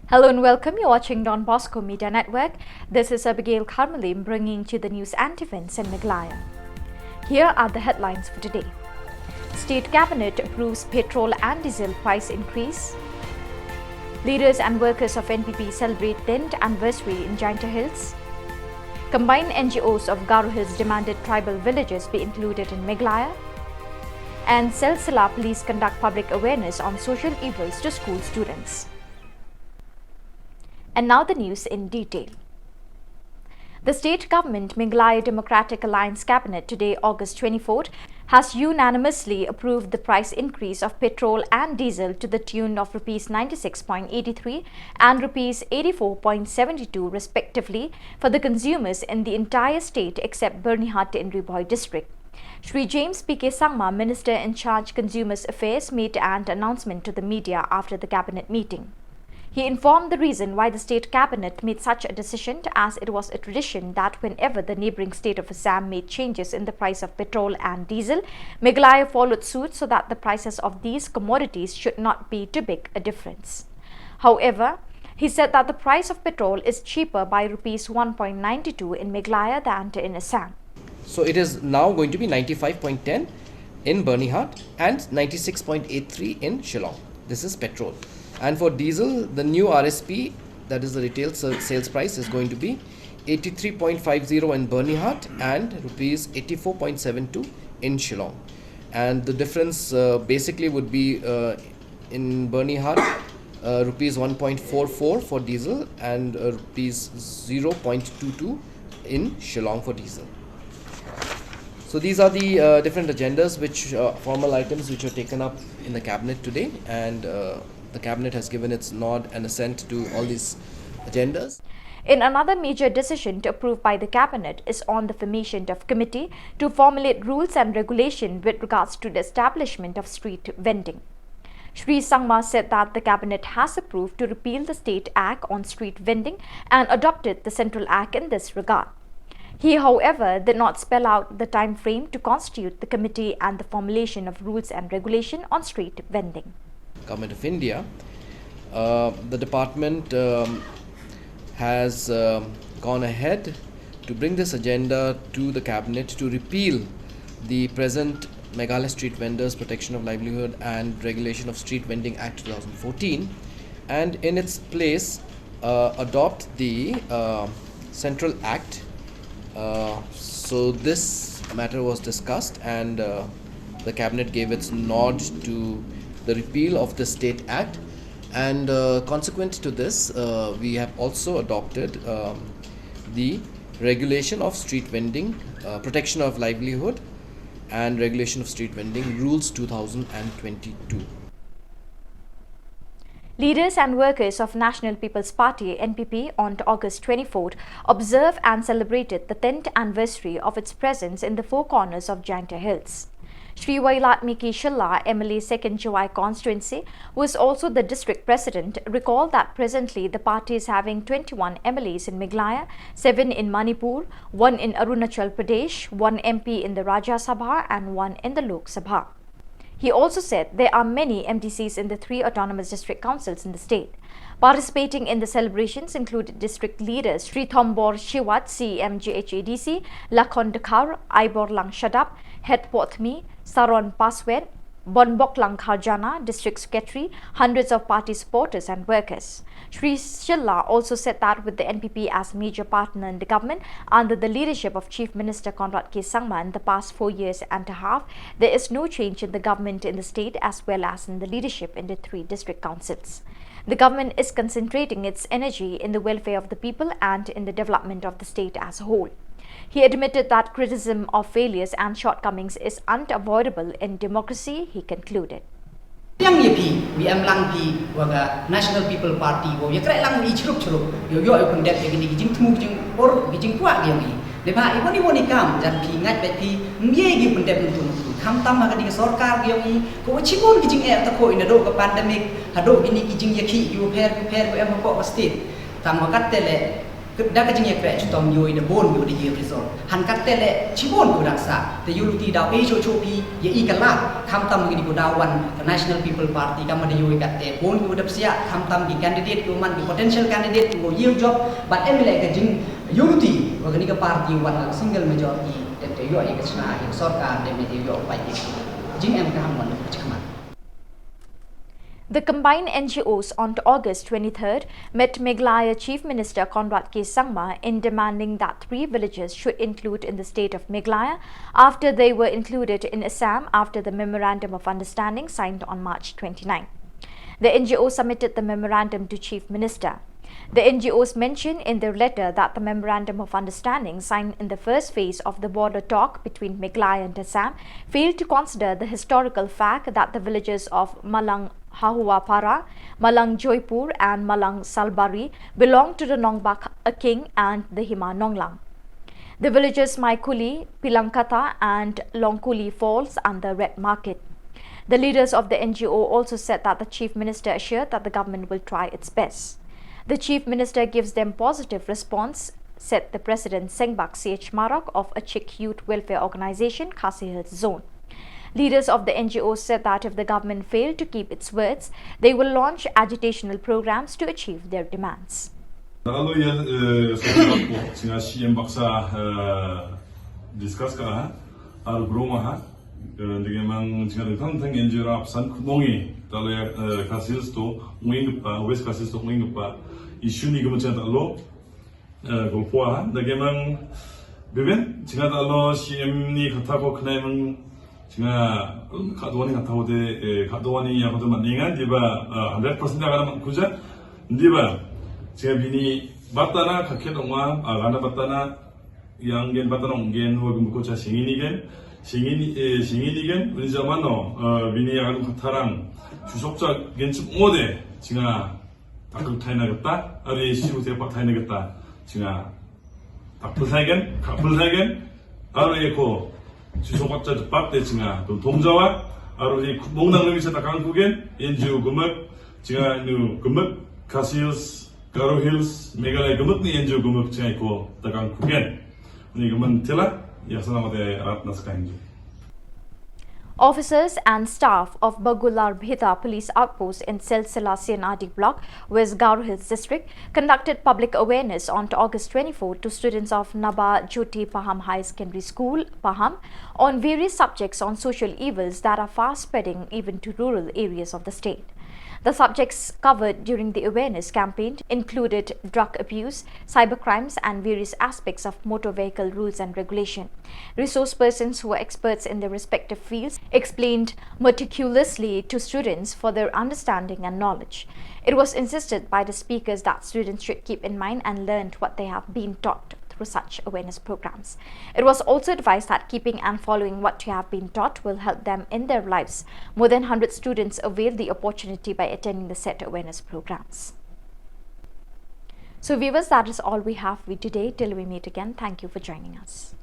Hello and welcome. You're watching Don Bosco Media Network. This is Abigail Karmalim bringing you the news and events in Meghalaya. Here are the headlines for today. State Cabinet approves petrol and diesel price increase. Leaders and workers of NPP celebrate 10th anniversary in Jaintia Hills. Combined NGOs of Garo Hills demanded tribal villages be included in Meghalaya. And Silsila police conduct public awareness on social evils to school students. And now the news in detail. The state government Meghalaya Democratic Alliance Cabinet today, August 24th, has unanimously approved the price increase of petrol and diesel to the tune of Rs 96.83 and Rs 84.72 respectively for the consumers in the entire state except Bernihat in Riboy district. Shri James P.K. Sangma, Minister in charge Consumers Affairs, made an announcement to the media after the cabinet meeting. He informed the reason why the state cabinet made such a decision, as it was a tradition that whenever the neighbouring state of Assam made changes in the price of petrol and diesel, Meghalaya followed suit so that the prices of these commodities should not be too big a difference. However, he said that the price of petrol is cheaper by Rs 1.92 in Meghalaya than in Assam. So it is now going to be 95.10 in Bernihat and 96.83 in Shillong. This is petrol. And for diesel, the new RSP, that is the retail sales price, is going to be 83.50 in Bernihat and Rs 84.72 in Shillong. And the difference basically would be in Bernihat, Rs 1.44 for diesel and Rs 0.22 in Shillong for diesel. So these are the different agendas, which formal items which are taken up in the cabinet today, and the cabinet has given its nod and assent to all these agendas. In another major decision to approve by the cabinet is on the formation of committee to formulate rules and regulation with regards to the establishment of street vending. Shri Sangma said that the cabinet has approved to repeal the State Act on street vending and adopted the Central Act in this regard. He, however, did not spell out the time frame to constitute the committee and the formulation of rules and regulation on street vending. Government of India, the department has gone ahead to bring this agenda to the cabinet to repeal the present Meghalaya Street Vendors Protection of Livelihood and Regulation of Street Vending Act 2014, and in its place adopt the Central Act. So this matter was discussed, and the cabinet gave its nod to the repeal of the State Act, and consequent to this, we have also adopted the regulation of street vending, protection of livelihood and regulation of street vending rules 2022. Leaders and workers of National People's Party (NPP) on August 24th observed and celebrated the 10th anniversary of its presence in the four corners of Jaintia Hills. Shri Vailatmiki Shilla, MLA 2nd July constituency, who is also the district president, recalled that presently the party is having 21 MLAs in Meghalaya, 7 in Manipur, 1 in Arunachal Pradesh, 1 MP in the Rajya Sabha and 1 in the Lok Sabha. He also said there are many MDCs in the 3 autonomous district councils in the state. Participating in the celebrations included district leaders Shri Thombor Shiwat, CMGHADC, Lakhon Dakhar, Ibor Lang Shadap, Het Pothmi, Saron Paswet, Bonbok Lang Kharjana, district secretary, hundreds of party supporters and workers. Shri Shilla also said that with the NPP as a major partner in the government under the leadership of Chief Minister Conrad K. Sangma in the past 4 years and a half, there is no change in the government in the state as well as in the leadership in the 3 district councils. The government is concentrating its energy in the welfare of the people and in the development of the state as a whole. He admitted that criticism of failures and shortcomings is unavoidable in democracy, he concluded. Yang yepi BM lang pi waga National People Party wo yakrai lang i chrup yo kondek begini gijing temu gijing or gijing kuat dia ni leba iboni kam jan pi ngat be pi mie gi kondek nuntu kam tam ma di sarkar gi ni ko chibon gijing ta ko ina do ka pandemic hado gini gijing yaki yu per ko em ko state tam wakat tele dah kejeng ya kira cutom yoi the bone yoi the year resort hankat tele cibon ko daksa the yuluti daw e chopi ye ikalat khamtam gini ko dawan National People Party kam de yoi katte bone yoi dapsia khamtam gi candidate ko man gi potential candidate ko yield job but emile kejeng yuluti wagani ka party wan single majority te yoi ka chna yang sarkar de me yoi pai jing em ka hamon chikman. The combined NGOs on August 23rd met Meghalaya Chief Minister Conrad K. Sangma in demanding that 3 villages should include in the state of Meghalaya after they were included in Assam after the Memorandum of Understanding signed on March 29. The NGO submitted the memorandum to Chief Minister. The NGOs mentioned in their letter that the Memorandum of Understanding signed in the first phase of the border talk between Meghalaya and Assam failed to consider the historical fact that the villages of Malang Hahuapara, Malang Joypur and Malang Salbari belong to the Nongbak King and the Hima Nonglang. The villages Maikuli, Pilankata and Longkuli falls under red market. The leaders of the NGO also said that the Chief Minister assured that the government will try its best. The Chief Minister gives them positive response, said the President Sengbak CH Marak of a Chik Youth Welfare Organization, Khasi Hills Zone. Leaders of the NGOs said that if the government failed to keep its words, they will launch agitational programs to achieve their demands. Singa kadwani katawde kadwani ya kadwa maningan diba 100% agama kuja diba singa bini batana kakhelongwa agana batana yangen batana ungen wagum ko cha singinigen 우리 자만노 bini agam katarang 주석자 gen치 모데 singa takul 타이나겠다 아리 시루테 타이나겠다 singa takul 사이겐 아로에코 주소각자 빡대 징아 동자와 아로지 몽당름이서 다강국엔 엔지오 금액 징아 누 금액 카시우스 가로힐스 메갈라야 금액니 엔지오 금액 징아 있고 다강국엔 니 금은 텔라 야사나마데 아트나스카인지. Officers and staff of Bagular Bhita Police Outpost in Silsila Sianadi Block, West Garo Hills District, conducted public awareness on August 24 to students of Naba Jyoti Paham High Secondary School, Paham, on various subjects on social evils that are fast spreading even to rural areas of the state. The subjects covered during the awareness campaign included drug abuse, cybercrimes and various aspects of motor vehicle rules and regulation. Resource persons who were experts in their respective fields explained meticulously to students for their understanding and knowledge. It was insisted by the speakers that students should keep in mind and learn what they have been taught through such awareness programs. It was also advised that keeping and following what you have been taught will help them in their lives. More than 100 students availed the opportunity by attending the set awareness programs. So viewers, that is all we have for today. Till we meet again, thank you for joining us.